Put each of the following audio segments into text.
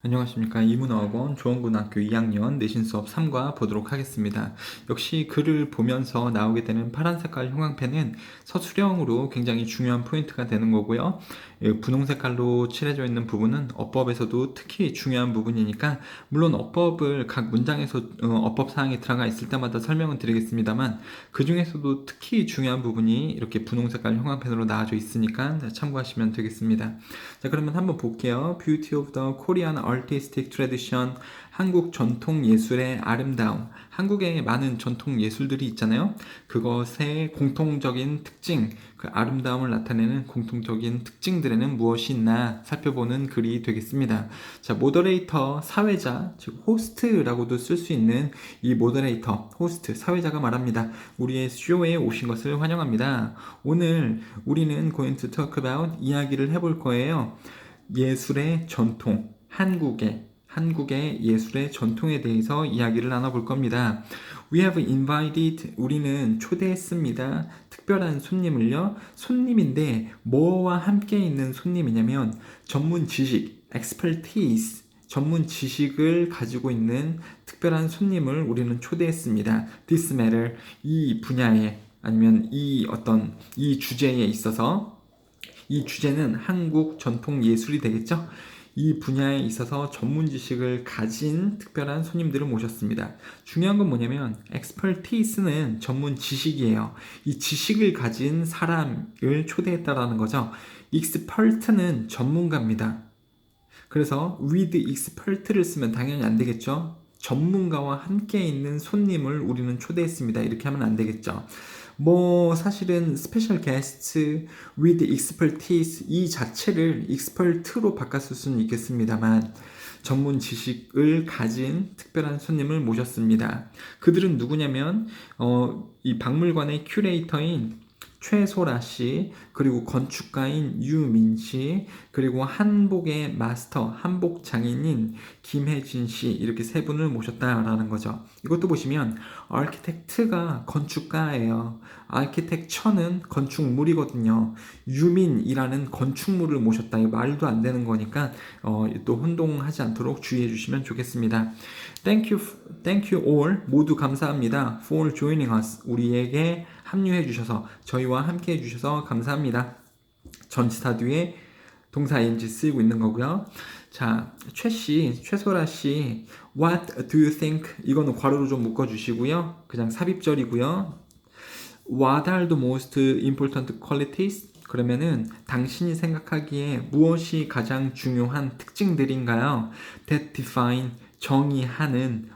안녕하십니까. 이문어학원 조원고등학교 2학년 내신 수업 3과 보도록 하겠습니다. 역시 글을 보면서 나오게 되는 파란 색깔 형광펜은 서술형으로 굉장히 중요한 포인트가 되는 거고요. 분홍 색깔로 칠해져 있는 부분은 어법에서도 특히 중요한 부분이니까 물론 어법을 각 문장에서 어법 사항이 들어가 있을 때마다 설명을 드리겠습니다만 그 중에서도 특히 중요한 부분이 이렇게 분홍 색깔 형광펜으로 나와져 있으니까 참고하시면 되겠습니다. 자, 그러면 한번 볼게요. Beauty of the Korean Artistic Tradition. 한국 전통 예술의 아름다움. 한국에 많은 전통 예술들이 있잖아요. 그것의 공통적인 특징, 그 아름다움을 나타내는 공통적인 특징들에는 무엇이 있나 살펴보는 글이 되겠습니다. 자, 모더레이터, 사회자, 즉 호스트라고도 쓸 수 있는 이 모더레이터, 호스트, 사회자가 말합니다. 우리의 쇼에 오신 것을 환영합니다. 오늘 우리는 going to talk about 이야기를 해볼 거예요. 예술의 전통, 한국의 예술의 전통에 대해서 이야기를 나눠볼 겁니다. We have invited, 우리는 초대했습니다. 특별한 손님을요. 손님인데 뭐와 함께 있는 손님이냐면 전문 지식, expertise, 전문 지식을 가지고 있는 특별한 손님을 우리는 초대했습니다. This matter, 이 분야에 아니면 이 주제에 있어서 이 주제는 한국 전통 예술이 되겠죠? 이 분야에 있어서 전문 지식을 가진 특별한 손님들을 모셨습니다. 중요한 건 뭐냐면 expertise는 전문 지식이에요. 이 지식을 가진 사람을 초대했다라는 거죠. expert는 전문가입니다. 그래서 with expert를 쓰면 당연히 안 되겠죠. 전문가와 함께 있는 손님을 우리는 초대했습니다. 이렇게 하면 안 되겠죠. 사실은 스페셜 게스트 with expertise 이 자체를 expert로 바꿨을 수는 있겠습니다만 전문 지식을 가진 특별한 손님을 모셨습니다. 그들은 누구냐면 이 박물관의 큐레이터인 최소라 씨, 그리고 건축가인 유민 씨, 그리고 한복의 마스터, 한복 장인인 김혜진 씨, 이렇게 세 분을 모셨다라는 거죠. 이것도 보시면 아키텍트가 건축가예요. 아키텍처는 건축물이거든요. 유민이라는 건축물을 모셨다. 이거 말도 안 되는 거니까 또 혼동하지 않도록 주의해 주시면 좋겠습니다. Thank you all. 모두 감사합니다. For joining us. 우리에게 합류해 주셔서, 저희와 함께 해 주셔서 감사합니다. 전치사 뒤에 동사 ing 쓰이고 있는 거고요. 자, 최소라 씨, what do you think? 이거는 괄호로 좀 묶어주시고요. 그냥 삽입절이고요. What are the most important qualities? 그러면은 당신이 생각하기에 무엇이 가장 중요한 특징들인가요? That define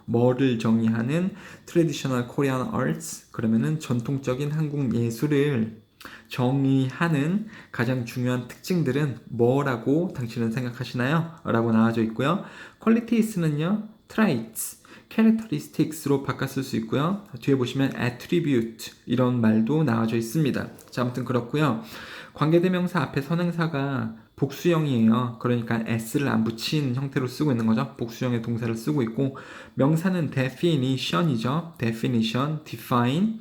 뭐를 정의하는 traditional Korean arts. 그러면은 전통적인 한국 예술을 정의하는 가장 중요한 특징들은 뭐라고 당신은 생각하시나요? 라고 나와져 있고요. qualities는요, traits, characteristics로 바꿨을 수 있고요. 뒤에 보시면 attribute 이런 말도 나와져 있습니다. 자, 아무튼 그렇고요. 관계대명사 앞에 선행사가 복수형이에요. 그러니까 s를 안 붙인 형태로 쓰고 있는 거죠. 복수형의 동사를 쓰고 있고, 명사는 definition이죠. definition, define.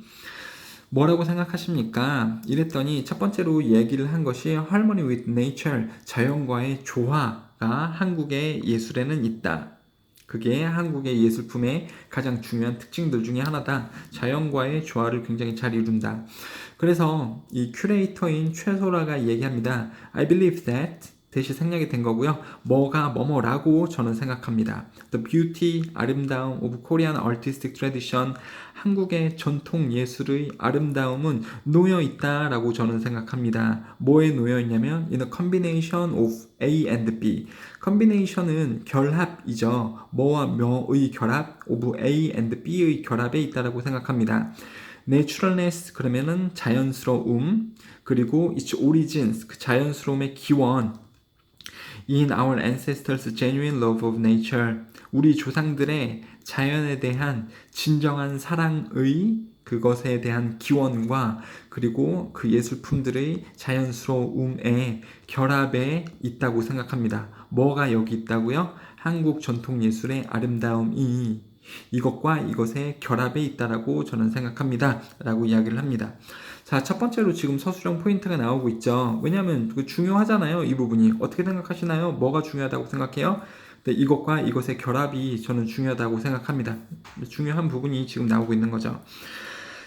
뭐라고 생각하십니까? 이랬더니 첫 번째로 얘기를 한 것이 harmony with nature, 자연과의 조화가 한국의 예술에는 있다. 그게 한국의 예술품의 가장 중요한 특징들 중에 하나다. 자연과의 조화를 굉장히 잘 이룬다. 그래서 이 큐레이터인 최소라가 얘기합니다. I believe that 대시 생략이 된 거고요. 뭐뭐라고 저는 생각합니다. The beauty, 아름다움 of Korean artistic tradition, 한국의 전통 예술의 아름다움은 놓여 있다라고 저는 생각합니다. 뭐에 놓여 있냐면 in a combination of A and B. combination은 결합이죠. 뭐와 뭐의 결합, of A and B의 결합에 있다라고 생각합니다. naturalness 그러면은 자연스러움, 그리고 its origins 그 자연스러움의 기원, in our ancestors' genuine love of nature 우리 조상들의 자연에 대한 진정한 사랑의 그것에 대한 기원과 그리고 그 예술품들의 자연스러움의 결합에 있다고 생각합니다. 뭐가 여기 있다고요? 한국 전통 예술의 아름다움이 이것과 이것의 결합에 있다라고 저는 생각합니다. 라고 이야기를 합니다. 자, 첫 번째로 지금 서술형 포인트가 나오고 있죠. 왜냐하면 중요하잖아요. 이 부분이. 어떻게 생각하시나요? 뭐가 중요하다고 생각해요? 근데 이것과 이것의 결합이 저는 중요하다고 생각합니다. 중요한 부분이 지금 나오고 있는 거죠.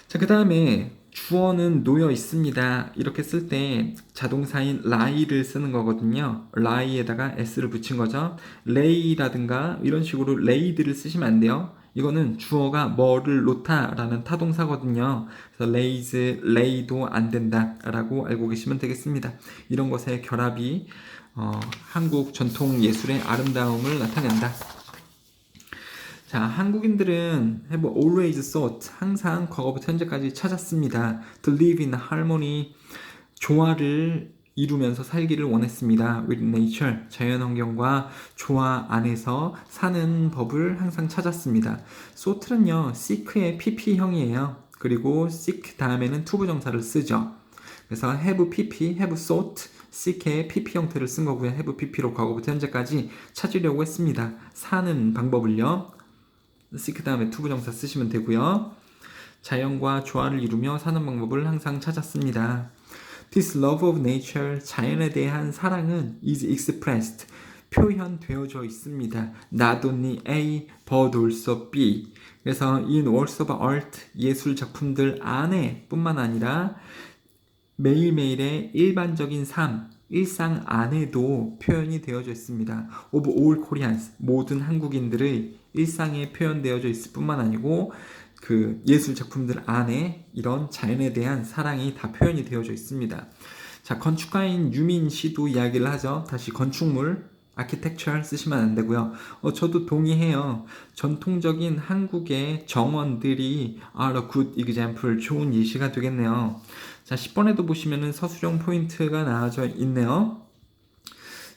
자, 그 다음에 주어는 놓여 있습니다. 이렇게 쓸 때 자동사인 lie를 쓰는 거거든요. lie에다가 s를 붙인 거죠. lay라든가 이런 식으로 laid를 쓰시면 안 돼요. 이거는 주어가 뭐를 놓다라는 타동사거든요. 그래서 lays, lay도 안 된다라고 알고 계시면 되겠습니다. 이런 것의 결합이 한국 전통 예술의 아름다움을 나타낸다. 자, 한국인들은 have always sought, 항상 과거부터 현재까지 찾았습니다. To live in harmony, 조화를 이루면서 살기를 원했습니다. With nature, 자연환경과 조화 안에서 사는 법을 항상 찾았습니다. sought는요, seek의 pp형이에요. 그리고 seek 다음에는 투부정사를 쓰죠. 그래서 have pp, have sought, seek의 pp 형태를 쓴 거고요. have pp로 과거부터 현재까지 찾으려고 했습니다. 사는 방법을요. seek 다음에 투부정사 쓰시면 되고요. 자연과 조화를 이루며 사는 방법을 항상 찾았습니다. This love of nature, 자연에 대한 사랑은 is expressed, 표현되어져 있습니다. Not only A, but also B. 그래서 in works of art, 예술 작품들 안에 뿐만 아니라 매일매일의 일반적인 삶, 일상 안에도 표현이 되어져 있습니다. Of all Koreans, 모든 한국인들의 일상에 표현되어져 있을 뿐만 아니고 그 예술 작품들 안에 이런 자연에 대한 사랑이 다 표현이 되어져 있습니다. 자, 건축가인 유민 씨도 이야기를 하죠. 다시 건축물, architecture 쓰시면 안 되고요. 저도 동의해요. 전통적인 한국의 정원들이 are a good example, 좋은 예시가 되겠네요. 자, 10번에도 보시면은 서술형 포인트가 나와져 있네요.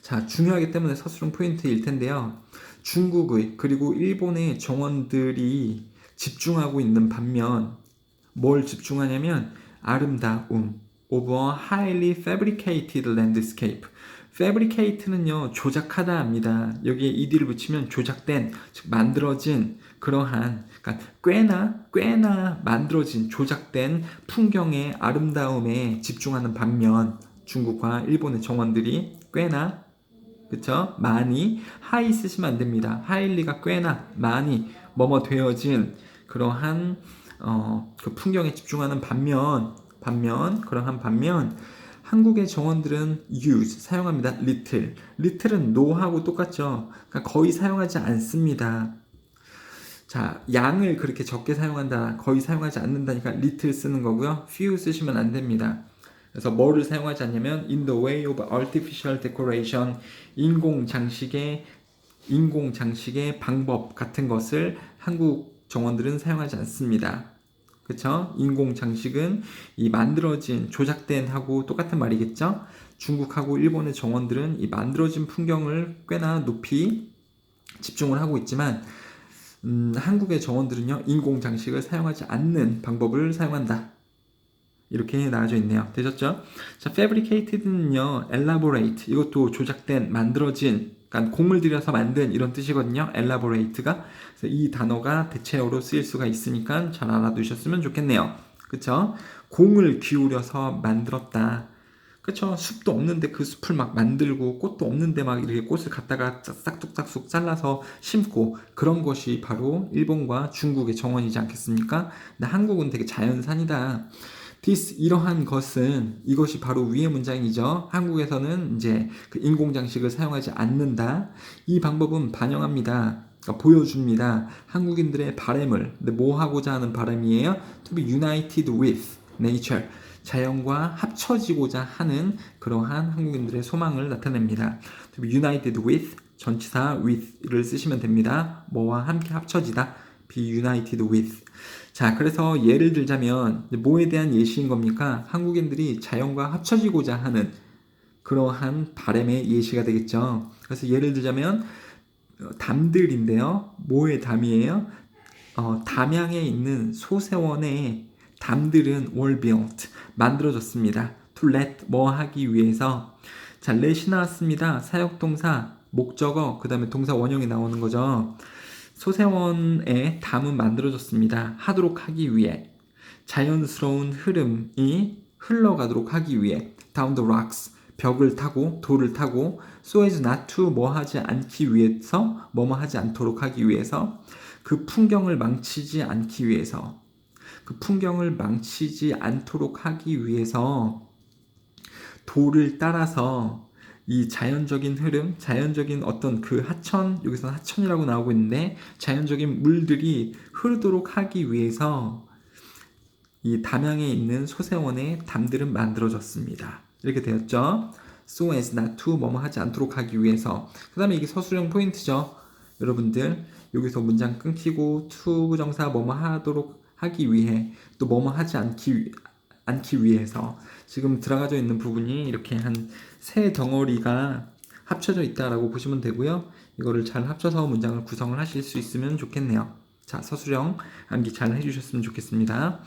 자, 중요하기 때문에 서술형 포인트일 텐데요. 중국의 그리고 일본의 정원들이 집중하고 있는 반면 뭘 집중하냐면 아름다움 of a highly fabricated landscape. fabricate는요, 조작하다입니다. 여기에 ed를 붙이면 조작된, 즉 만들어진 그러한, 그러니까 꽤나 만들어진 조작된 풍경의 아름다움에 집중하는 반면 중국과 일본의 정원들이 꽤나, 그쵸? 많이, 하이 쓰시면 안 됩니다. 하일리가 꽤나 많이 뭐뭐 되어진 그러한 그 풍경에 집중하는 반면 한국의 정원들은 use 사용합니다. little은 no하고 똑같죠. 그러니까 거의 사용하지 않습니다. 자, 양을 그렇게 적게 사용한다, 거의 사용하지 않는다니까 little 쓰는 거고요. few 쓰시면 안 됩니다. 그래서 뭐를 사용하지 않냐면 in the way of artificial decoration, 인공 장식의 방법 같은 것을 한국 정원들은 사용하지 않습니다. 그쵸? 인공 장식은 이 만들어진, 조작된 하고 똑같은 말이겠죠? 중국하고 일본의 정원들은 이 만들어진 풍경을 꽤나 높이 집중을 하고 있지만 한국의 정원들은요, 인공 장식을 사용하지 않는 방법을 사용한다. 이렇게 나와져 있네요. 되셨죠? 자, fabricated는요, elaborate, 이것도 조작된, 만들어진, 그러니까 공을 들여서 만든 이런 뜻이거든요. elaborate가. 그래서 이 단어가 대체어로 쓰일 수가 있으니까 잘 알아두셨으면 좋겠네요. 그쵸? 공을 기울여서 만들었다. 그쵸? 숲도 없는데 그 숲을 막 만들고, 꽃도 없는데 막 이렇게 꽃을 갖다가 싹둑싹둑 잘라서 심고, 그런 것이 바로 일본과 중국의 정원이지 않겠습니까? 근데 한국은 되게 자연산이다. 이러한 것은, 이것이 바로 위의 문장이죠. 한국에서는 이제 그 인공장식을 사용하지 않는다. 이 방법은 반영합니다. 그러니까 보여줍니다. 한국인들의 바램을. 근데 뭐 하고자 하는 바람이에요? To be united with nature. 자연과 합쳐지고자 하는 그러한 한국인들의 소망을 나타냅니다. To be united with, 전치사 with를 쓰시면 됩니다. 뭐와 함께 합쳐지다. be united with. 자, 그래서 예를 들자면 뭐에 대한 예시인 겁니까? 한국인들이 자연과 합쳐지고자 하는 그러한 바람의 예시가 되겠죠. 그래서 예를 들자면 담들인데요. 뭐의 담이에요? 담양에 있는 소세원의 담들은 were built, 만들어졌습니다. to let, 뭐 하기 위해서. 자, let이 나왔습니다. 사역동사, 목적어, 그 다음에 동사 원형이 나오는 거죠. 소세원의 담은 만들어졌습니다. 하도록 하기 위해. 자연스러운 흐름이 흘러가도록 하기 위해. down the rocks, 벽을 타고 돌을 타고 so as not to 뭐 하지 않기 위해서 뭐뭐 하지 않도록 하기 위해서 그 풍경을 망치지 않기 위해서 그 풍경을 망치지 않도록 하기 위해서 돌을 따라서 이 자연적인 흐름, 자연적인 어떤 그 하천, 여기서 하천이라고 나오고 있는데 자연적인 물들이 흐르도록 하기 위해서 이 담양에 있는 소세원의 담들은 만들어졌습니다. 이렇게 되었죠. So as not to 뭐뭐 하지 않도록 하기 위해서. 그 다음에 이게 서술형 포인트죠. 여러분들 여기서 문장 끊기고 to 부정사 뭐뭐 하도록 하기 위해 또 뭐뭐 하지 않기 위해서 지금 들어가져 있는 부분이 이렇게 한 세 덩어리가 합쳐져 있다라고 보시면 되고요. 이거를 잘 합쳐서 문장을 구성을 하실 수 있으면 좋겠네요. 자, 서술형 암기 잘 해주셨으면 좋겠습니다.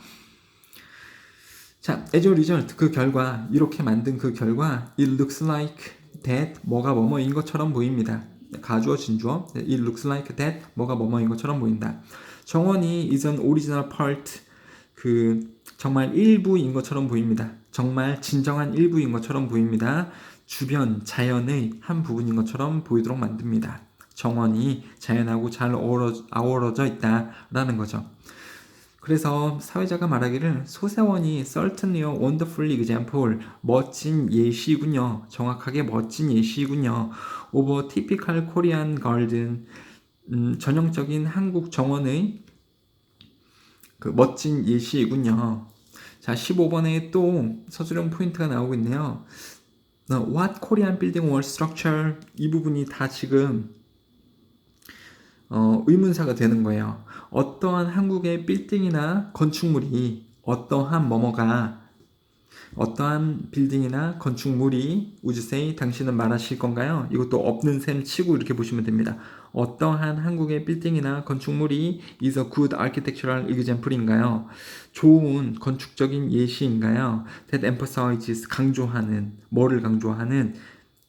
자, as a result 그 결과 이렇게 만든 그 결과 it looks like that 뭐가 뭐뭐인 것처럼 보입니다. 가주어 진주어 it looks like that 뭐가 뭐뭐인 것처럼 보인다. 정원이 is an original part 그 정말 일부인 것처럼 보입니다. 정말 진정한 일부인 것처럼 보입니다. 주변 자연의 한 부분인 것처럼 보이도록 만듭니다. 정원이 자연하고 잘 어우러져 있다라는 거죠. 그래서 사회자가 말하기를 소세원이 certainly a wonderful example 멋진 예시군요. 정확하게 멋진 예시군요. of a typical Korean garden 전형적인 한국 정원의 그 멋진 예시이군요. 자, 15번에 또 서술형 포인트가 나오고 있네요. What Korean building or structure 이 부분이 다 지금 의문사가 되는 거예요. 어떠한 한국의 빌딩이나 건축물이 어떠한 뭐뭐가 어떠한 빌딩이나 건축물이 would you say 당신은 말하실 건가요? 이것도 없는 셈 치고 이렇게 보시면 됩니다. 어떠한 한국의 빌딩이나 건축물이 is a good architectural example인가요? 좋은 건축적인 예시인가요? That emphasizes 강조하는 뭐를 강조하는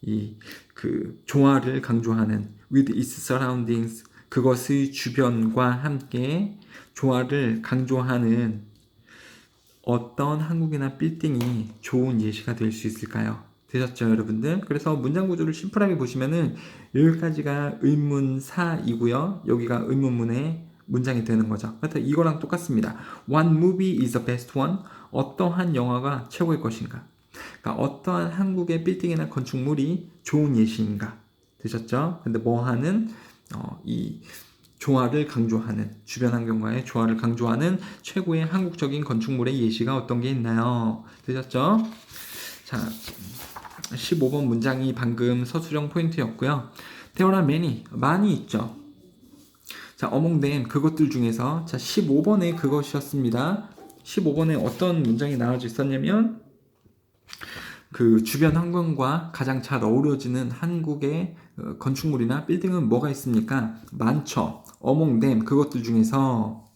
이 그 조화를 강조하는 with its surroundings 그것의 주변과 함께 조화를 강조하는 어떤 한국이나 빌딩이 좋은 예시가 될 수 있을까요? 되셨죠, 여러분들? 그래서 문장 구조를 심플하게 보시면은 여기까지가 의문사이고요. 여기가 의문문의 문장이 되는 거죠. 그래서 이거랑 똑같습니다. What movie is the best one? 어떠한 영화가 최고일 것인가? 그러니까 어떠한 한국의 빌딩이나 건축물이 좋은 예시인가? 되셨죠? 근데 뭐 하는 이 조화를 강조하는 주변 환경과의 조화를 강조하는 최고의 한국적인 건축물의 예시가 어떤 게 있나요? 되셨죠? 자, 15번 문장이 방금 서술형 포인트였고요. There are many, 많이 있죠. 자, among them 그것들 중에서 자 15번에 그것이었습니다. 15번에 어떤 문장이 나와져 있었냐면 그 주변 환경과 가장 잘 어우러지는 한국의 건축물이나 빌딩은 뭐가 있습니까? 많죠. among them 그것들 중에서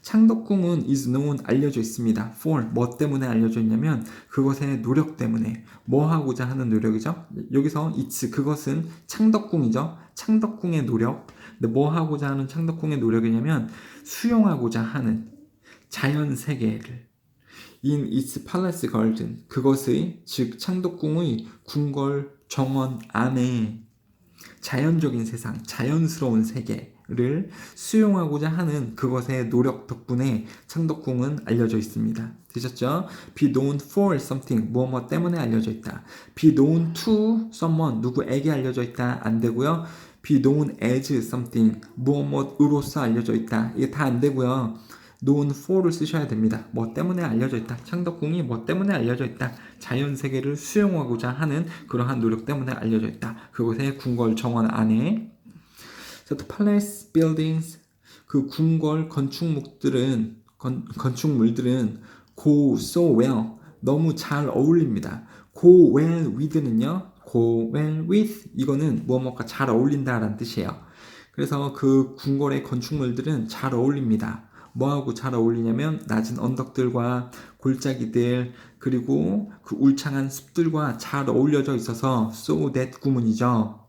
창덕궁은 is known 알려져 있습니다. for 뭐 때문에 알려져 있냐면 그것의 노력 때문에 뭐 하고자 하는 노력이죠. 여기서 it's 그것은 창덕궁이죠. 창덕궁의 노력. 근데 뭐 하고자 하는 창덕궁의 노력이냐면 수용하고자 하는 자연 세계를 in its palace garden 그것의 즉 창덕궁의 궁궐 정원 안에 자연적인 세상, 자연스러운 세계를 수용하고자 하는 그것의 노력 덕분에 창덕궁은 알려져 있습니다. 되셨죠? Be known for something, 무엇 때문에 알려져 있다. Be known to someone, 누구에게 알려져 있다. 안 되고요. Be known as something, 무엇으로서 알려져 있다. 이게 다 안 되고요. known for를 쓰셔야 됩니다. 뭐 때문에 알려져 있다. 창덕궁이 뭐 때문에 알려져 있다. 자연세계를 수용하고자 하는 그러한 노력 때문에 알려져 있다. 그곳의 궁궐 정원 안에 the palace buildings 그 궁궐 건축물들은 go so well 너무 잘 어울립니다. go well with는요. go well with 이거는 무엇과 잘 어울린다라는 뜻이에요. 그래서 그 궁궐의 건축물들은 잘 어울립니다. 뭐하고 잘 어울리냐면 낮은 언덕들과 골짜기들 그리고 그 울창한 숲들과 잘 어울려져 있어서 so that 구문이죠.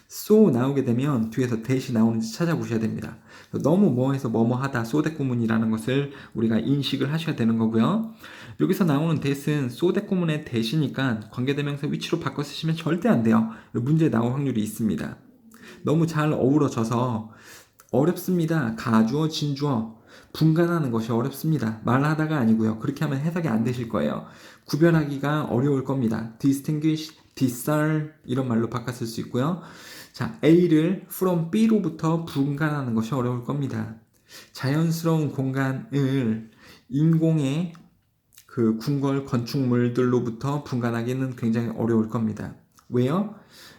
so 나오게 되면 뒤에서 that이 나오는지 찾아보셔야 됩니다. 너무 뭐해서 뭐뭐하다 so that 구문이라는 것을 우리가 인식을 하셔야 되는 거고요. 여기서 나오는 that은 so that 구문의 that이니까 관계대명사 위치로 바꿔 쓰시면 절대 안 돼요. 문제 나올 확률이 있습니다. 너무 잘 어우러져서 어렵습니다. 가주어, 진주어 분간하는 것이 어렵습니다. 말하다가 아니고요. 그렇게 하면 해석이 안 되실 거예요. 구별하기가 어려울 겁니다. distinguish, discern 이런 말로 바꿨을 수 있고요. 자, A를 from B로부터 분간하는 것이 어려울 겁니다. 자연스러운 공간을 인공의 그 궁궐 건축물들로부터 분간하기는 굉장히 어려울 겁니다. 왜요?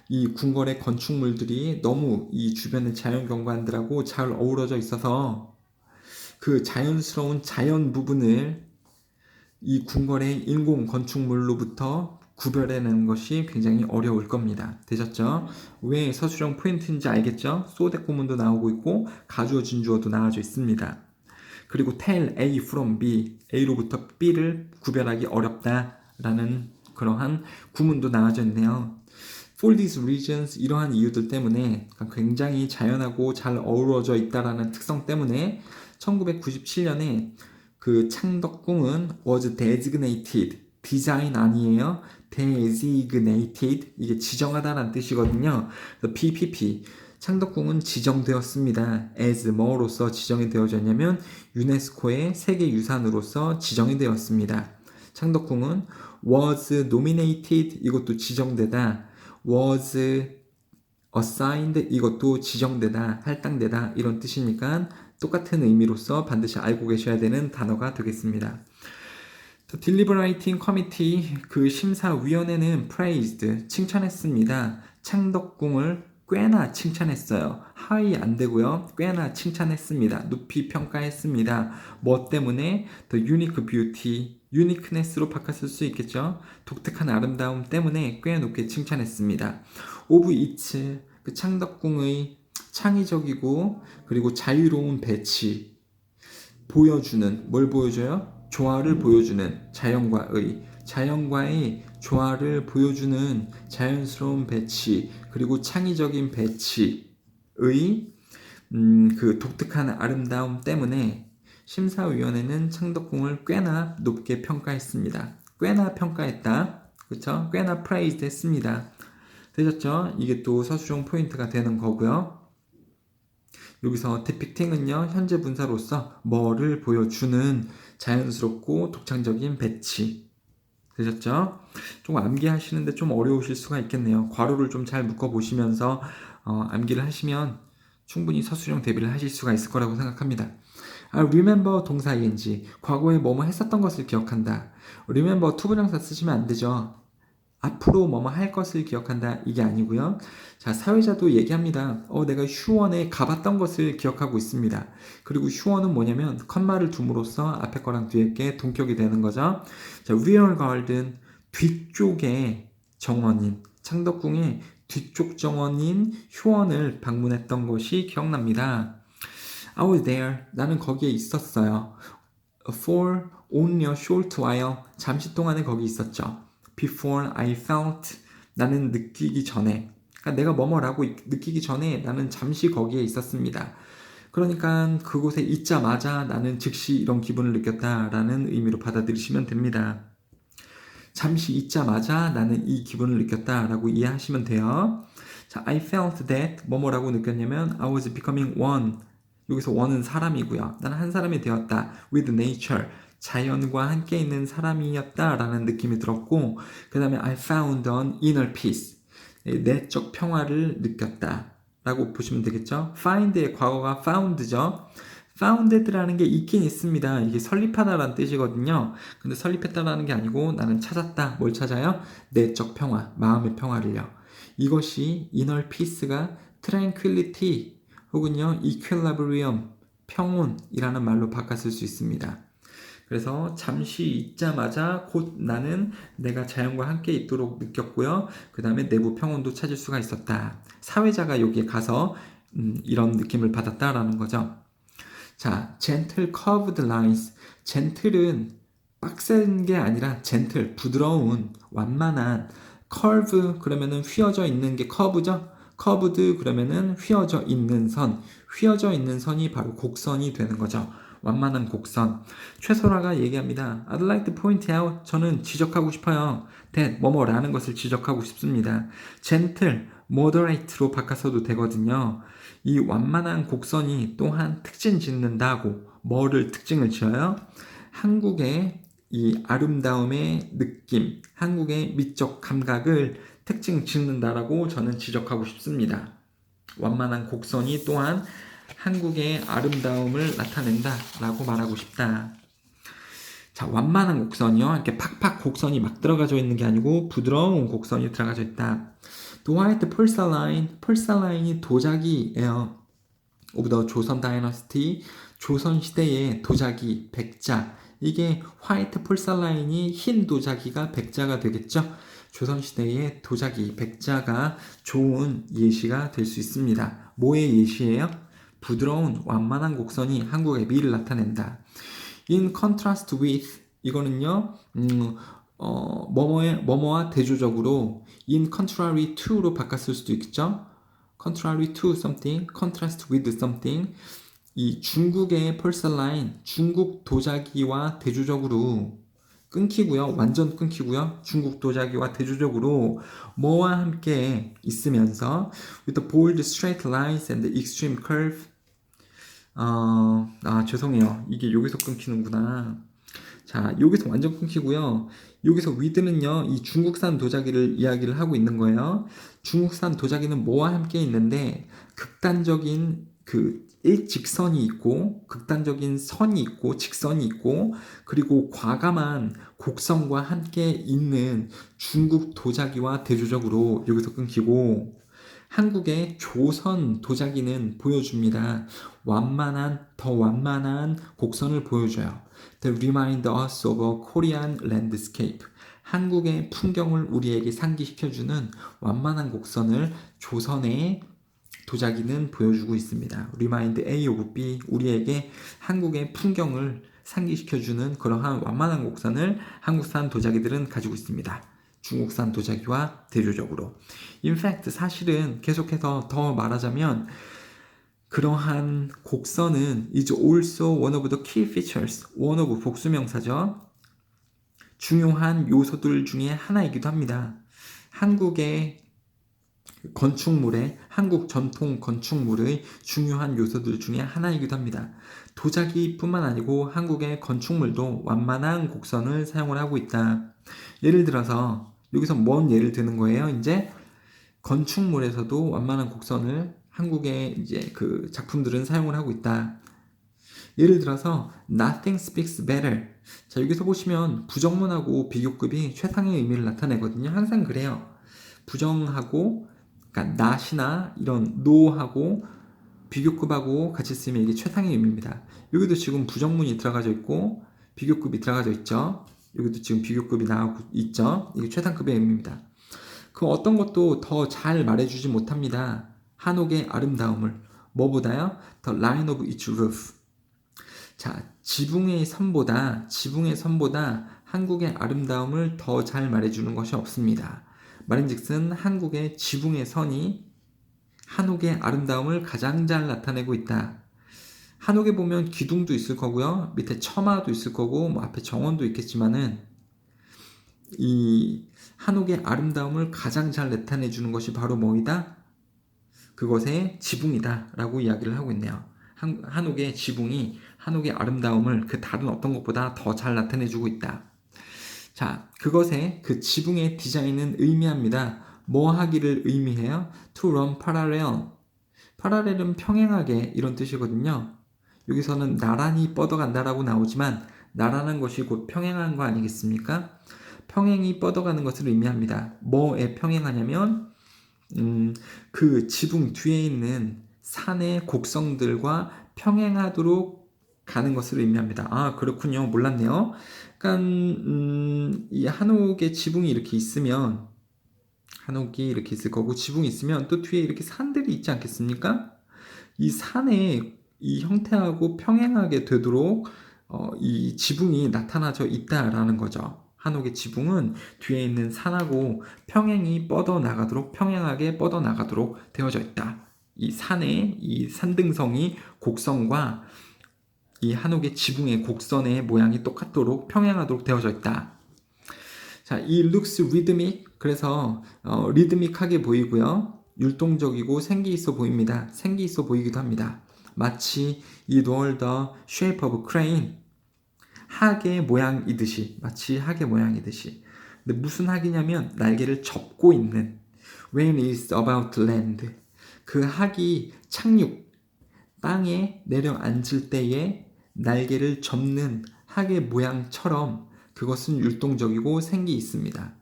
이 궁궐의 건축물들이 너무 이 주변의 자연 경관들하고 잘 어우러져 있어서 그 자연스러운 자연 부분을 이 궁궐의 인공 건축물로부터 구별해내는 것이 굉장히 어려울 겁니다. 되셨죠? 왜 서술형 포인트인지 알겠죠? so that 구문도 나오고 있고 가주어 진주어도 나와져 있습니다. 그리고 tell A from B, A로부터 B를 구별하기 어렵다라는 그러한 구문도 나와져 있네요. For these reasons, 이러한 이유들 때문에 굉장히 자연하고 잘 어우러져 있다라는 특성 때문에 1997년에 그 창덕궁은 was designated, 디자인 아니에요. designated, 이게 지정하다라는 뜻이거든요. 그래서 PPP, 창덕궁은 지정되었습니다. as 뭐로서 지정이 되어졌냐면 유네스코의 세계유산으로서 지정이 되었습니다. 창덕궁은 was nominated, 이것도 지정되다. was assigned, 이것도 지정되다, 할당되다 이런 뜻이니까 똑같은 의미로서 반드시 알고 계셔야 되는 단어가 되겠습니다. Deliberating Committee, 그 심사위원회는 praised, 칭찬했습니다. 창덕궁을 꽤나 칭찬했어요. high 안 되고요. 꽤나 칭찬했습니다. 높이 평가했습니다. 뭐 때문에? The unique beauty, uniqueness로 바꿨을 수 있겠죠. 독특한 아름다움 때문에 꽤 높게 칭찬했습니다. of its, 그 창덕궁의 창의적이고 그리고 자유로운 배치, 보여주는, 뭘 보여줘요? 조화를 보여주는, 자연과의 조화를 보여주는 자연스러운 배치, 그리고 창의적인 배치의 그 독특한 아름다움 때문에 심사위원회는 창덕궁을 꽤나 높게 평가했습니다. 꽤나 평가했다. 그렇죠? 꽤나 praised 했습니다. 되셨죠? 이게 또 서술형 포인트가 되는 거고요. 여기서 depicting은요, 현재 분사로서 뭐를 보여주는 자연스럽고 독창적인 배치. 되셨죠? 좀 암기하시는데 좀 어려우실 수가 있겠네요. 괄호를 좀 잘 묶어보시면서 암기를 하시면 충분히 서술형 대비를 하실 수가 있을 거라고 생각합니다. remember 동사 ing, 과거에 뭐뭐 했었던 것을 기억한다. remember 투부정사 쓰시면 안 되죠. 앞으로 뭐뭐 할 것을 기억한다, 이게 아니고요. 자, 사회자도 얘기합니다. 내가 휴원에 가봤던 것을 기억하고 있습니다. 그리고 휴원은 뭐냐면 컴마를 둠으로써 앞에 거랑 뒤에 게 동격이 되는 거죠. 자, rear garden, 뒤쪽의 정원인, 창덕궁의 뒤쪽 정원인 휴원을 방문했던 것이 기억납니다. I was there, 나는 거기에 있었어요. For only a short while, 잠시 동안에 거기 있었죠. Before I felt, 나는 느끼기 전에, 그러니까 내가 뭐뭐라고 느끼기 전에 나는 잠시 거기에 있었습니다. 그러니까 그곳에 있자마자 나는 즉시 이런 기분을 느꼈다라는 의미로 받아들이시면 됩니다. 잠시 있자마자 나는 이 기분을 느꼈다라고 이해하시면 돼요. 자, I felt that, 뭐뭐라고 느꼈냐면 I was becoming one, 여기서 one은 사람이고요. 나는 한 사람이 되었다. with nature, 자연과 함께 있는 사람이었다라는 느낌이 들었고, 그 다음에 I found an inner peace, 내적 평화를 느꼈다 라고 보시면 되겠죠. find의 과거가 found죠. founded라는 게 있긴 있습니다. 이게 설립하다라는 뜻이거든요. 근데 설립했다라는 게 아니고 나는 찾았다. 뭘 찾아요? 내적 평화, 마음의 평화를요. 이것이 inner peace가 tranquility 혹은요 equilibrium, 평온이라는 말로 바꿨을 수 있습니다. 그래서 잠시 있자마자 곧 나는 내가 자연과 함께 있도록 느꼈고요. 그 다음에 내부 평온도 찾을 수가 있었다. 사회자가 여기에 가서 이런 느낌을 받았다라는 거죠. 자, gentle curved lines. gentle은 빡센 게 아니라 gentle, 부드러운, 완만한. curve, 그러면은 휘어져 있는 게 curve죠? 커브드 그러면은 휘어져 있는 선, 휘어져 있는 선이 바로 곡선이 되는 거죠. 완만한 곡선. 최소라가 얘기합니다. I'd like to point out. 저는 지적하고 싶어요. that 뭐뭐라는 것을 지적하고 싶습니다. gentle, moderate로 바꿔서도 되거든요. 이 완만한 곡선이 또한 특징 짓는다고 뭐를 특징을 지어요? 한국의 이 아름다움의 느낌, 한국의 미적 감각을 특징 짓는다라고 저는 지적하고 싶습니다. 완만한 곡선이 또한 한국의 아름다움을 나타낸다라고 말하고 싶다. 자, 완만한 곡선이요. 이렇게 팍팍 곡선이 막 들어가져 있는 게 아니고 부드러운 곡선이 들어가져 있다. The white porcelain, porcelain이 도자기예요. of the 조선 다이너스티, 조선 시대의 도자기, 백자. 이게 화이트 폴살라인이 흰 도자기가 백자가 되겠죠. 조선 시대의 도자기, 백자가 좋은 예시가 될 수 있습니다. 뭐의 예시예요? 부드러운 완만한 곡선이 한국의 미를 나타낸다. In contrast with 이거는요. 뭐뭐와 대조적으로 in contrary to로 바꿨을 수도 있겠죠. contrary to something, contrast with something. 이 중국의 펄살라인, 중국 도자기와 대조적으로 끊기고요. 완전 끊기고요. 중국 도자기와 대조적으로 뭐와 함께 있으면서 with the bold straight lines and the extreme curve. 죄송해요. 이게 여기서 끊기는구나. 자, 여기서 완전 끊기고요. 여기서 with는요, 이 중국산 도자기를 이야기를 하고 있는 거예요. 중국산 도자기는 뭐와 함께 있는데, 극단적인 그 일직선이 있고, 극단적인 선이 있고, 직선이 있고, 그리고 과감한 곡선과 함께 있는 중국 도자기와 대조적으로 여기서 끊기고, 한국의 조선 도자기는 보여줍니다. 더 완만한 곡선을 보여줘요. They remind us of a Korean landscape. 한국의 풍경을 우리에게 상기시켜주는 완만한 곡선을 조선의 도자기는 보여주고 있습니다. Remind A of B. 우리에게 한국의 풍경을 상기시켜주는 그러한 완만한 곡선을 한국산 도자기들은 가지고 있습니다. 중국산 도자기와 대조적으로. In fact, 사실은 계속해서 더 말하자면 그러한 곡선은 is also one of the key features, one of 복수명사죠. 중요한 요소들 중에 하나이기도 합니다. 한국의 건축물의, 한국 전통 건축물의 중요한 요소들 중에 하나이기도 합니다. 도자기뿐만 아니고 한국의 건축물도 완만한 곡선을 사용을 하고 있다. 예를 들어서 여기서 뭔 예를 드는 거예요? 이제 건축물에서도 완만한 곡선을 한국의 이제 그 작품들은 사용을 하고 있다. 예를 들어서 nothing speaks better. 자, 여기서 보시면 부정문하고 비교급이 최상의 의미를 나타내거든요. 항상 그래요. 부정하고 그러니까 not이나 이런 no하고 비교급하고 같이 쓰면 이게 최상의 의미입니다. 여기도 지금 부정문이 들어가져 있고 비교급이 들어가져 있죠. 여기도 지금 비교급이 나오고 있죠. 이게 최상급의 의미입니다. 그 어떤 것도 더 잘 말해주지 못합니다. 한옥의 아름다움을. 뭐보다요? The line of its roof. 자, 지붕의 선보다 한국의 아름다움을 더 잘 말해주는 것이 없습니다. 말인즉슨 한국의 지붕의 선이 한옥의 아름다움을 가장 잘 나타내고 있다. 한옥에 보면 기둥도 있을 거고요. 밑에 처마도 있을 거고 뭐 앞에 정원도 있겠지만은 이 한옥의 아름다움을 가장 잘 나타내 주는 것이 바로 뭐이다? 그것의 지붕이다 라고 이야기를 하고 있네요. 한옥의 지붕이 한옥의 아름다움을 그 다른 어떤 것보다 더 잘 나타내 주고 있다. 자, 그것의 그 지붕의 디자인은 의미합니다. 뭐 하기를 의미해요? To run parallel. parallel은 평행하게 이런 뜻이거든요. 여기서는 나란히 뻗어간다라고 나오지만 나라는 것이 곧 평행한 거 아니겠습니까? 평행이 뻗어가는 것을 의미합니다. 뭐에 평행하냐면 그 지붕 뒤에 있는 산의 곡성들과 평행하도록 가는 것을 의미합니다. 아, 그렇군요. 몰랐네요. 그러니까 이 한옥의 지붕이 이렇게 있으면 한옥이 이렇게 있을 거고 지붕이 있으면 또 뒤에 이렇게 산들이 있지 않겠습니까? 이 산의 이 형태하고 평행하게 되도록 이 지붕이 나타나져 있다라는 거죠. 한옥의 지붕은 뒤에 있는 산하고 평행이 평행하게 뻗어나가도록 되어져 있다. 이 산의 이 산등성이 곡선과 이 한옥의 지붕의 곡선의 모양이 똑같도록 평행하도록 되어져 있다. 자, 이 looks rhythmic, 그래서 리드믹하게 보이고요. 율동적이고 생기 있어 보입니다. 생기 있어 보이기도 합니다. 마치 it were the shape of crane, 학의 모양이듯이, 마치 학의 모양이듯이. 근데 무슨 학이냐면 날개를 접고 있는, when it's about to land, 그 학이 착륙, 땅에 내려앉을 때에 날개를 접는 학의 모양처럼 그것은 율동적이고 생기 있습니다.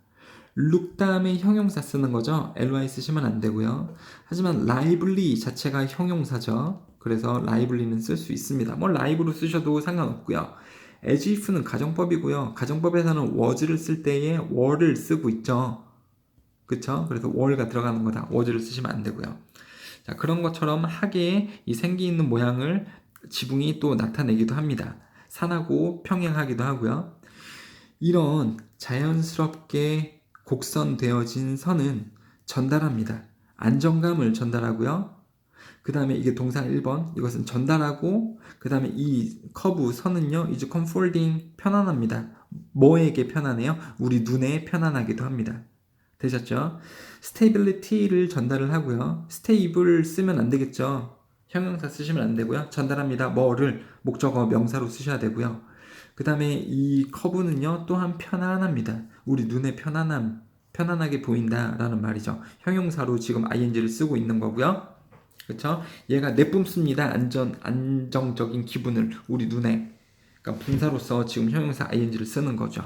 look 다음에 형용사 쓰는 거죠. ly 쓰시면 안 되고요. 하지만 lively 자체가 형용사죠. 그래서 lively는 쓸 수 있습니다. 뭐 live로 쓰셔도 상관없고요. as if는 가정법이고요. 가정법에서는 was를 쓸 때에 were를 쓰고 있죠. 그쵸? 그래서 were가 들어가는 거다. was를 쓰시면 안 되고요. 자, 그런 것처럼 학의 이 생기 있는 모양을 지붕이 또 나타내기도 합니다. 산하고 평행하기도 하고요. 이런 자연스럽게 곡선되어진 선은 전달합니다. 안정감을 전달하고요. 그 다음에 이게 동사 1번, 이것은 전달하고, 그 다음에 이 커브 선은요, is comforting, 편안합니다. 뭐에게 편안해요? 우리 눈에 편안하기도 합니다. 되셨죠? stability를 전달을 하고요. stable을 쓰면 안 되겠죠. 형용사 쓰시면 안 되고요. 전달합니다. 뭐를 목적어 명사로 쓰셔야 되고요. 그 다음에 이 커브는요, 또한 편안합니다. 우리 눈에 편안하게 보인다라는 말이죠. 형용사로 지금 ing를 쓰고 있는 거고요. 그쵸? 얘가 내뿜습니다. 안정적인 기분을 우리 눈에. 그러니까 분사로서 지금 형용사 ing를 쓰는 거죠.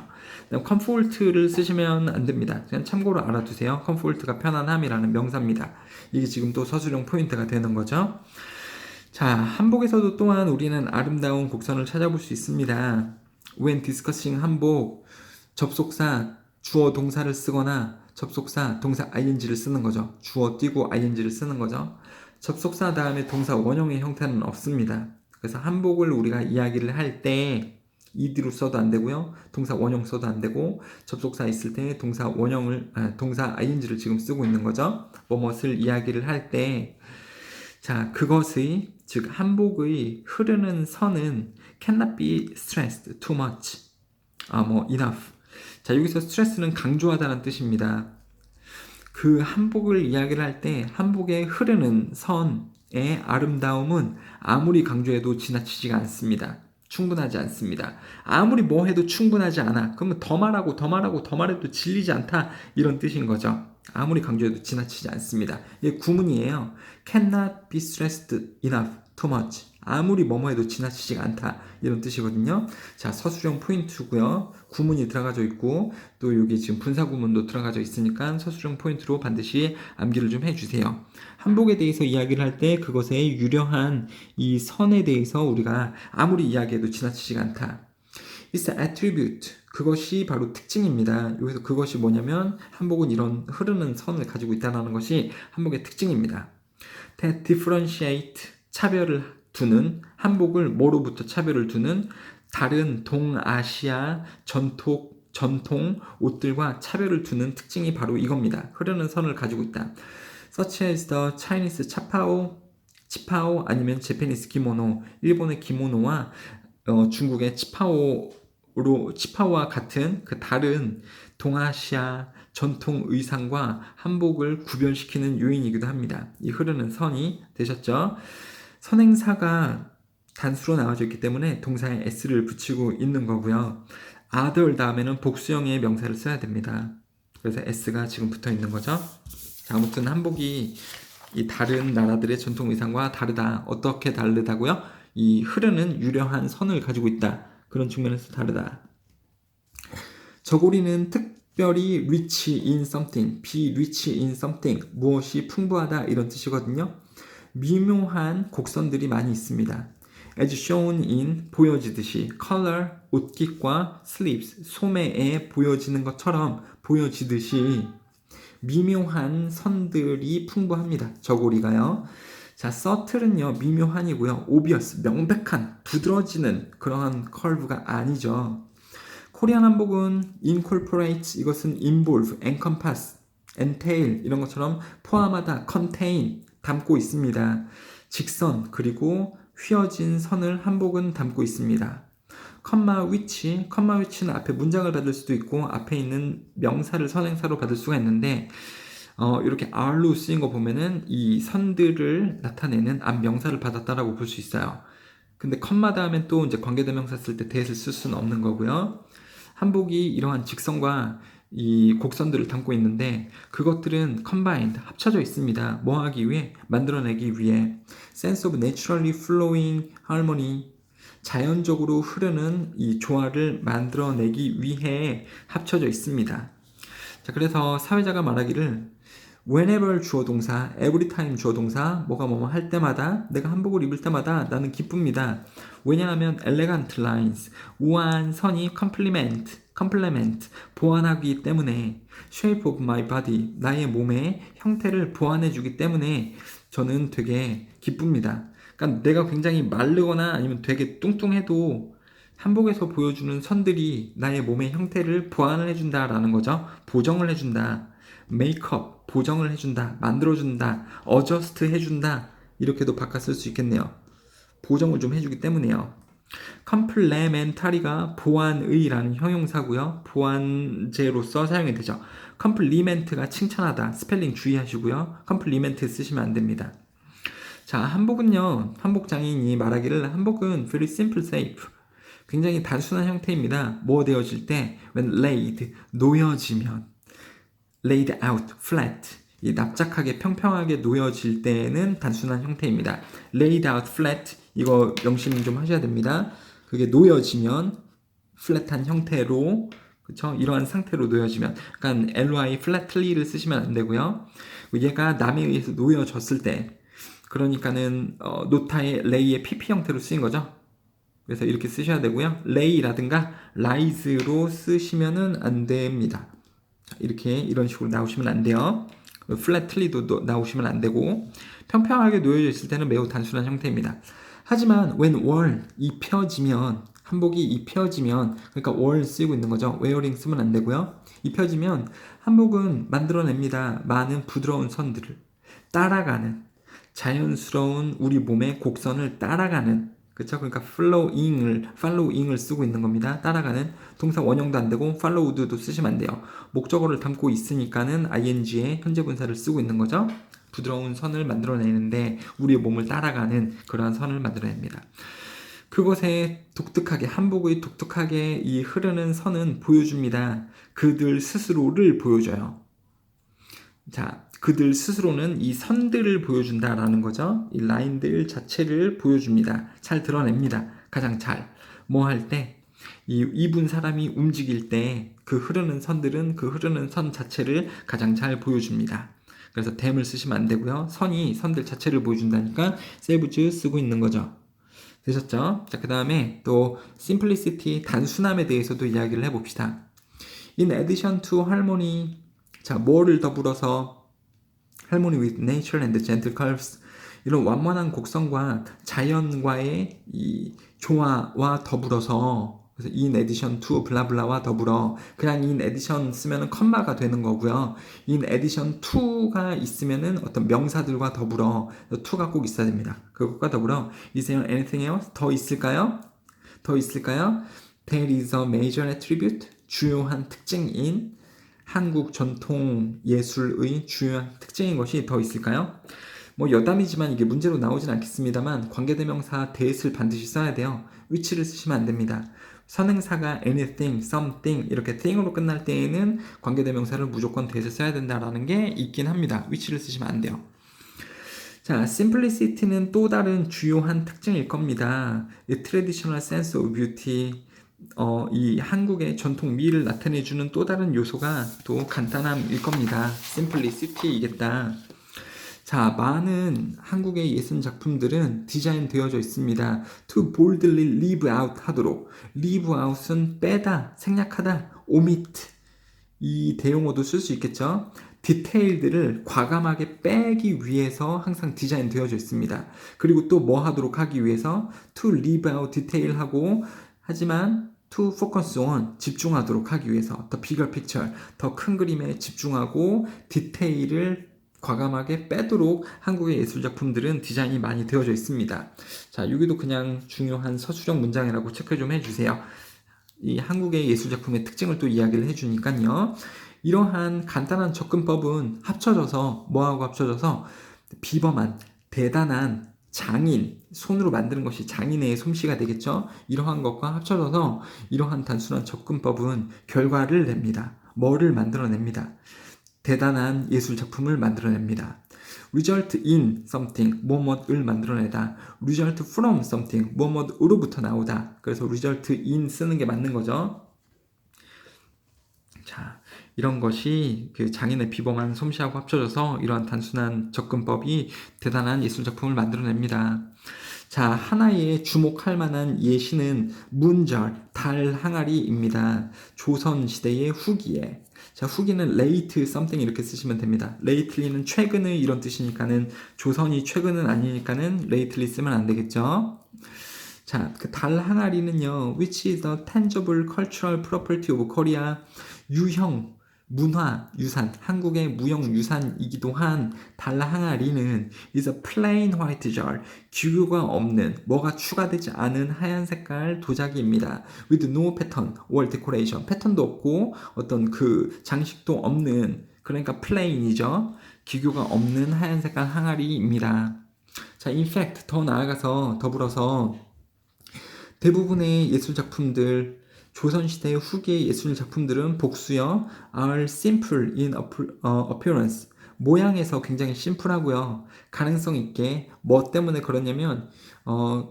그다음 comfort를 쓰시면 안 됩니다. 그냥 참고로 알아두세요. comfort가 편안함이라는 명사입니다. 이게 지금 또 서술형 포인트가 되는 거죠. 자, 한복에서도 또한 우리는 아름다운 곡선을 찾아볼 수 있습니다. when discussing 한복, 접속사, 주어 동사를 쓰거나 접속사, 동사 ing를 쓰는 거죠. 주어 띄고 ing를 쓰는 거죠. 접속사 다음에 동사 원형의 형태는 없습니다. 그래서 한복을 우리가 이야기를 할 때 ed로 써도 안 되고요. 동사 원형 써도 안 되고, 접속사 있을 때 동사 ing를 지금 쓰고 있는 거죠. 뭐뭇을 이야기를 할 때, 자, 그것의, 즉 한복의 흐르는 선은 cannot be stressed too much. enough. 자, 여기서 stress는 강조하다는 뜻입니다. 그 한복을 이야기를 할 때 한복에 흐르는 선의 아름다움은 아무리 강조해도 지나치지가 않습니다. 충분하지 않습니다. 아무리 뭐 해도 충분하지 않아. 그러면 더 말해도 질리지 않다. 이런 뜻인 거죠. 아무리 강조해도 지나치지 않습니다. 이게 구문이에요. cannot be stressed enough too much. 아무리 뭐뭐 해도 지나치지가 않다. 이런 뜻이거든요. 자, 서술형 포인트고요. 구문이 들어가져 있고, 또 여기 지금 분사 구문도 들어가져 있으니까 서술형 포인트로 반드시 암기를 좀 해주세요. 한복에 대해서 이야기를 할 때 그것의 유려한 이 선에 대해서 우리가 아무리 이야기해도 지나치지가 않다. It's an attribute. 그것이 바로 특징입니다. 여기서 그것이 뭐냐면 한복은 이런 흐르는 선을 가지고 있다는 것이 한복의 특징입니다. That differentiate, 차별을 두는, 한복을 뭐로부터 차별을 두는 다른 동아시아 전통 옷들과 차별을 두는 특징이 바로 이겁니다. 흐르는 선을 가지고 있다. Such as the Chinese 치파오 아니면 Japanese 기모노, 일본의 기모노와 중국의 치파오와 같은 그 다른 동아시아 전통 의상과 한복을 구별시키는 요인이기도 합니다. 이 흐르는 선이 되셨죠? 선행사가 단수로 나와져 있기 때문에 동사에 s를 붙이고 있는 거고요. other 다음에는 복수형의 명사를 써야 됩니다. 그래서 s가 지금 붙어 있는 거죠. 자, 아무튼 한복이 이 다른 나라들의 전통 의상과 다르다. 어떻게 다르다고요? 이 흐르는 유려한 선을 가지고 있다. 그런 측면에서 다르다. 저고리는 특별히 rich in something, be rich in something, 무엇이 풍부하다 이런 뜻이거든요. 미묘한 곡선들이 많이 있습니다. As shown in, 보여지듯이, color, 옷깃과 sleeves, 소매에 보여지는 것처럼 보여지듯이 미묘한 선들이 풍부합니다. 저고리가요. 자, subtle은요, 미묘한이고요. obvious, 명백한, 두드러지는 그러한 curve가 아니죠. 코리안 한복은 incorporate, 이것은 involve, encompass, entail 이런 것처럼 포함하다, contain, 담고 있습니다. 직선 그리고 휘어진 선을 한복은 담고 있습니다. 컴마 위치는 앞에 문장을 받을 수도 있고 앞에 있는 명사를 선행사로 받을 수가 있는데 이렇게 are로 쓰인 거 보면은 이 선들을 나타내는 앞명사를 받았다라고 볼 수 있어요. 근데 컴마 다음엔 또 이제 관계대명사 쓸 때 that을 쓸 수는 없는 거고요. 한복이 이러한 직선과 이 곡선들을 담고 있는데 그것들은 combined, 합쳐져 있습니다. 뭐 하기 위해? 만들어내기 위해 sense of naturally flowing harmony, 자연적으로 흐르는 이 조화를 만들어내기 위해 합쳐져 있습니다. 자, 그래서 사회자가 말하기를 whenever 주어 동사, every time 주어 동사, 뭐뭐 할 때마다, 내가 한복을 입을 때마다 나는 기쁩니다. 왜냐하면 elegant lines, 우아한 선이 complement, 보완하기 때문에 shape of my body, 나의 몸의 형태를 보완해주기 때문에 저는 되게 기쁩니다. 그러니까 내가 굉장히 마르거나 아니면 되게 뚱뚱해도 한복에서 보여주는 선들이 나의 몸의 형태를 보완을 해준다라는 거죠. 보정을 해준다. 메이크업, 보정을 해준다. 만들어준다. 어저스트 해준다. 이렇게도 바꿔 쓸 수 있겠네요. 보정을 좀 해주기 때문에요. complementary가 보완의라는 형용사고요. 보완제로서 사용이 되죠. compliment가 칭찬하다. 스펠링 주의하시고요. compliment 쓰시면 안 됩니다. 자, 한복은요. 한복 장인이 말하기를 한복은 very simple, safe. 굉장히 단순한 형태입니다. 뭐 되어질 때 when laid, 놓여지면 laid out, flat, 이 납작하게 평평하게 놓여질 때는 단순한 형태입니다. laid out, flat, 이거 명심 좀 하셔야 됩니다. 그게 놓여지면 flat한 형태로, 그쵸? 이러한 상태로 놓여지면, 그러니까 ly, flatly를 쓰시면 안 되고요. 얘가 남에 의해서 놓여졌을 때, 그러니까는 노타의 lay의 pp 형태로 쓰인 거죠. 그래서 이렇게 쓰셔야 되고요. lay라든가 rise로 쓰시면은 안 됩니다. 이렇게 이런 식으로 나오시면 안 돼요. flatly도 나오시면 안 되고 평평하게 놓여져 있을 때는 매우 단순한 형태입니다. 하지만 when wall, 입혀지면, 한복이 입혀지면, 그러니까 wall 쓰이고 있는 거죠. wearing 쓰면 안 되고요. 입혀지면 한복은 만들어냅니다. 많은 부드러운 선들을 따라가는, 자연스러운 우리 몸의 곡선을 따라가는, 그쵸? 그러니까 following을 쓰고 있는 겁니다. 따라가는. 동사 원형도 안 되고 followed도 쓰시면 안 돼요. 목적어를 담고 있으니까는 ing의 현재 분사를 쓰고 있는 거죠. 부드러운 선을 만들어내는데 우리의 몸을 따라가는 그러한 선을 만들어냅니다. 그것에 독특하게, 한복의 독특하게 이 흐르는 선은 보여줍니다. 그들 스스로를 보여줘요. 자, 그들 스스로는 이 선들을 보여준다라는 거죠. 이 라인들 자체를 보여줍니다. 잘 드러냅니다. 가장 잘. 뭐 할 때? 이분 사람이 움직일 때 그 흐르는 선들은 그 흐르는 선 자체를 가장 잘 보여줍니다. 그래서 댐을 쓰시면 안 되고요. 선들 자체를 보여준다니까 saves 쓰고 있는 거죠. 되셨죠? 자, 그 다음에 또 simplicity, 단순함에 대해서도 이야기를 해봅시다. In addition to harmony, 자, 뭐를 더불어서 harmony with nature and gentle curves, 이런 완만한 곡선과 자연과의 이 조화와 더불어서, 그래서 in addition to 블라블라와 더불어, 그냥 in addition 쓰면은 컴마가 되는 거고요. in addition to가 있으면은 어떤 명사들과 더불어, to가 꼭 있어야 됩니다. 그것과 더불어 is there anything else? 더 있을까요? There is a major attribute, 주요한 특징인 한국 전통 예술의 주요한 특징인 것이 더 있을까요? 뭐 여담이지만 이게 문제로 나오진 않겠습니다만 관계대명사 that을 반드시 써야 돼요. which를 쓰시면 안 됩니다. 선행사가 anything, something 이렇게 thing으로 끝날 때에는 관계대명사를 무조건 that을 써야 된다라는 게 있긴 합니다. which를 쓰시면 안 돼요. 자, simplicity는 또 다른 주요한 특징일 겁니다. The traditional sense of beauty, 이 한국의 전통 미를 나타내주는 또 다른 요소가 또 간단함일 겁니다. simplicity이겠다. 자, 많은 한국의 예술 작품들은 디자인 되어져 있습니다. To boldly leave out 하도록. leave out은 빼다, 생략하다, omit. 이 대용어도 쓸 수 있겠죠. 디테일들을 과감하게 빼기 위해서 항상 디자인 되어져 있습니다. 그리고 또 뭐 하도록 하기 위해서 to leave out detail 하고, 하지만 to focus on 집중하도록 하기 위해서 the bigger picture 더 큰 그림에 집중하고 디테일을 과감하게 빼도록 한국의 예술작품들은 디자인이 많이 되어져 있습니다. 자, 여기도 그냥 중요한 서술형 문장이라고 체크 좀 해주세요. 이 한국의 예술작품의 특징을 또 이야기를 해주니까요. 이러한 간단한 접근법은 합쳐져서 뭐하고 합쳐져서 비범한 대단한 장인, 손으로 만드는 것이 장인의 솜씨가 되겠죠. 이러한 것과 합쳐져서 이러한 단순한 접근법은 결과를 냅니다. 뭐를 만들어냅니다. 대단한 예술작품을 만들어냅니다. result in something, 뭐뭐를 만들어내다. result from something, 뭐뭐으로부터 나오다. 그래서 result in 쓰는 게 맞는 거죠. 자, 이런 것이 그 장인의 비범한 솜씨하고 합쳐져서 이러한 단순한 접근법이 대단한 예술작품을 만들어냅니다. 자, 하나의 주목할 만한 예시는 문절, 달 항아리입니다. 조선시대의 후기에. 자, 후기는 late something 이렇게 쓰시면 됩니다. lately는 최근의 이런 뜻이니까는 조선이 최근은 아니니까는 lately 쓰면 안 되겠죠. 자, 그 달 항아리는요, which is a tangible cultural property of Korea. 유형, 문화, 유산, 한국의 무형 유산이기도 한 달 항아리는 is a plain white jar, 기교가 없는, 뭐가 추가되지 않은 하얀 색깔 도자기입니다. with no pattern or decoration, 패턴도 없고 어떤 그 장식도 없는, 그러니까 plain이죠. 기교가 없는 하얀 색깔 항아리입니다. 자, in fact, 더 나아가서 더불어서 대부분의 예술작품들, 조선시대 후기의 예술작품들은 복수요, are simple in appearance. 모양에서 굉장히 심플하고요. 가능성 있게 뭐 때문에 그러냐면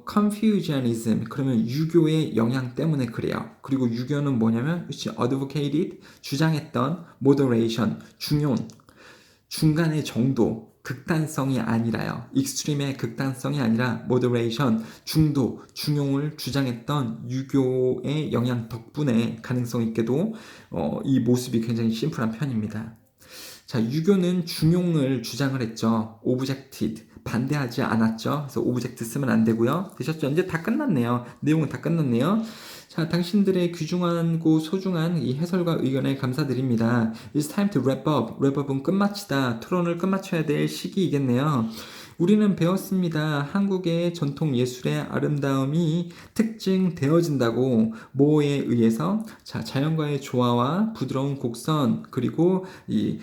Confucianism, 그러면 유교의 영향 때문에 그래요. 그리고 유교는 뭐냐면 which advocated, 주장했던 moderation, 중간의 정도, 극단성이 아니라요. 익스트림의 극단성이 아니라 moderation, 중도, 중용을 주장했던 유교의 영향 덕분에 가능성 있게도 이 모습이 굉장히 심플한 편입니다. 자, 유교는 중용을 주장을 했죠. objected, 반대하지 않았죠. 그래서 object 쓰면 안 되고요. 되셨죠? 이제 다 끝났네요. 내용은 다 끝났네요. 자, 당신들의 귀중하고 소중한 이 해설과 의견에 감사드립니다. It's time to wrap up. wrap up은 끝마치다. 토론을 끝마쳐야 될 시기이겠네요. 우리는 배웠습니다. 한국의 전통 예술의 아름다움이 특징되어진다고. 뭐에 의해서? 자, 자연과의 조화와 부드러운 곡선, 그리고 이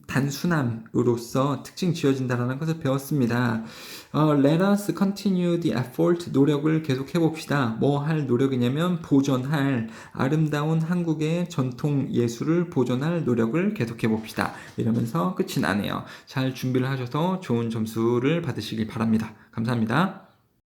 단순함으로써 특징 지어진다라는 것을 배웠습니다. Let us continue the effort. 노력을 계속해 봅시다. 뭐 할 노력이냐면 보존할, 아름다운 한국의 전통 예술을 보존할 노력을 계속해 봅시다. 이러면서 끝이 나네요. 잘 준비를 하셔서 좋은 점수를 받으시길 바랍니다. 감사합니다.